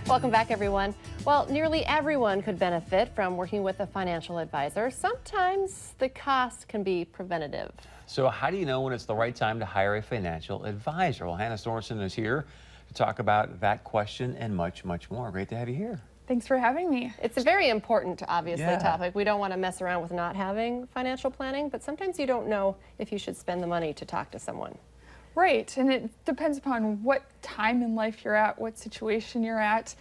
Welcome back, everyone. Well, nearly everyone could benefit from working with a financial advisor. Sometimes the cost can be preventative. So how do you know when it's the right time to hire a financial advisor? Well, Hannah Sorensen is here to talk about that question and much, much more. Great to have you here. Thanks for having me. It's a very important, obviously, topic. We don't want to mess around with not having financial planning, but sometimes you don't know if you should spend the money to talk to someone. Right, and it depends upon what time in life you're at, what situation you're at,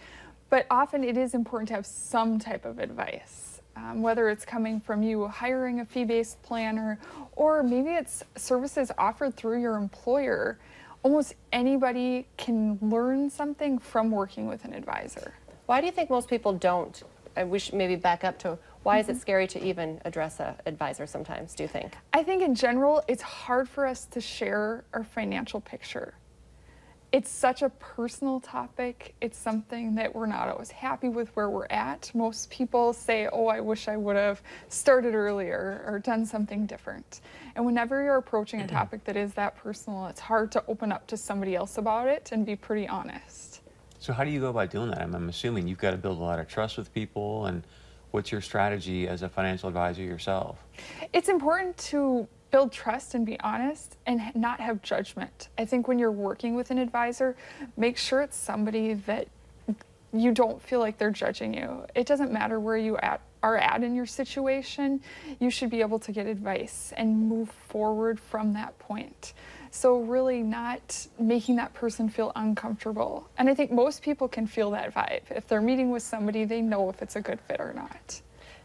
but often it is important to have some type of advice, whether it's coming from you hiring a fee-based planner, or maybe it's services offered through your employer. Almost anybody can learn something from working with an advisor. Why do you think most people don't? We should maybe back up to why is it scary to even address an advisor sometimes, do you think? I think in general, it's hard for us to share our financial picture. It's such a personal topic. It's something that we're not always happy with where we're at. Most people say, oh, I wish I would have started earlier or done something different. And whenever you're approaching a topic that is that personal, it's hard to open up to somebody else about it and be pretty honest. So how do you go about doing that? I'm assuming you've got to build a lot of trust with people, and what's your strategy as a financial advisor yourself? It's important to build trust and be honest and not have judgment. I think when you're working with an advisor, make sure it's somebody that you don't feel like they're judging you. It doesn't matter where you are at in your situation. You should be able to get advice and move forward from that point. So really not making that person feel uncomfortable. And I think most people can feel that vibe. If they're meeting with somebody, they know if it's a good fit or not.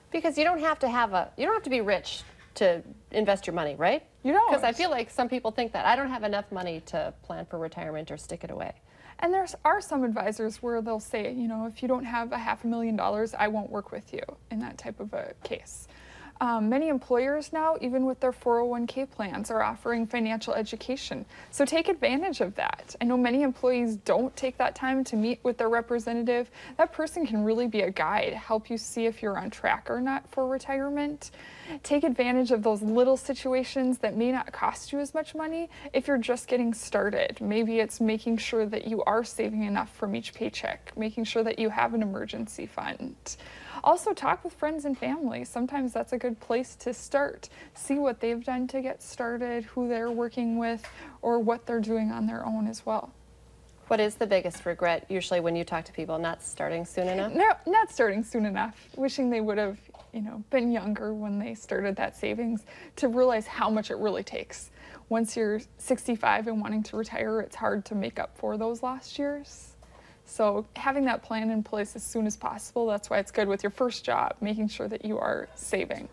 Because you don't have to be rich to invest your money, right? You don't. Because I feel like some people think that I don't have enough money to plan for retirement or stick it away. And there are some advisors where they'll say, you know, if you don't have $500,000, I won't work with you in that type of a case. Many employers now, even with their 401k plans, are offering financial education. So take advantage of that. I know many employees don't take that time to meet with their representative. That person can really be a guide, help you see if you're on track or not for retirement. Take advantage of those little situations that may not cost you as much money if you're just getting started. Maybe it's making sure that you are saving enough from each paycheck, making sure that you have an emergency fund. Also talk with friends and family. Sometimes that's a good place to start. See what they've done to get started, who they're working with, or what they're doing on their own as well. What is the biggest regret usually when you talk to people? Not starting soon enough? No, not starting soon enough. Wishing they would have, been younger when they started that savings to realize how much it really takes. Once you're 65 and wanting to retire, it's hard to make up for those lost years. So having that plan in place as soon as possible, that's why it's good with your first job, making sure that you are saving.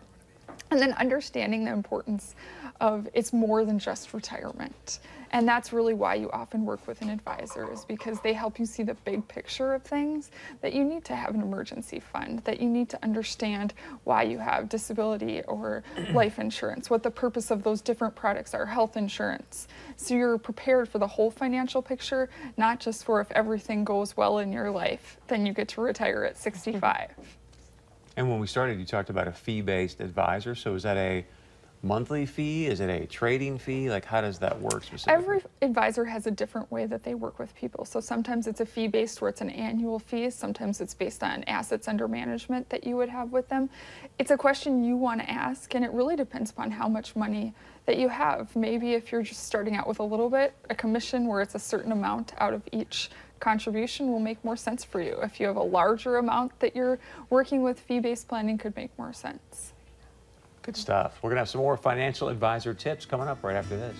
And then understanding the importance of it's more than just retirement. And that's really why you often work with an advisor, is because they help you see the big picture of things, that you need to have an emergency fund, that you need to understand why you have disability or life insurance, what the purpose of those different products are, health insurance. So you're prepared for the whole financial picture, not just for if everything goes well in your life, then you get to retire at 65. And when we started, you talked about a fee-based advisor. So is that a monthly fee? Is it a trading fee? Like, how does that work specifically? Every advisor has a different way that they work with people. So sometimes it's a fee-based where it's an annual fee. Sometimes it's based on assets under management that you would have with them. It's a question you want to ask, and it really depends upon how much money that you have. Maybe if you're just starting out with a little bit, a commission where it's a certain amount out of each contribution will make more sense for you. If you have a larger amount that you're working with, fee-based planning could make more sense. Good stuff. We're going to have some more financial advisor tips coming up right after this.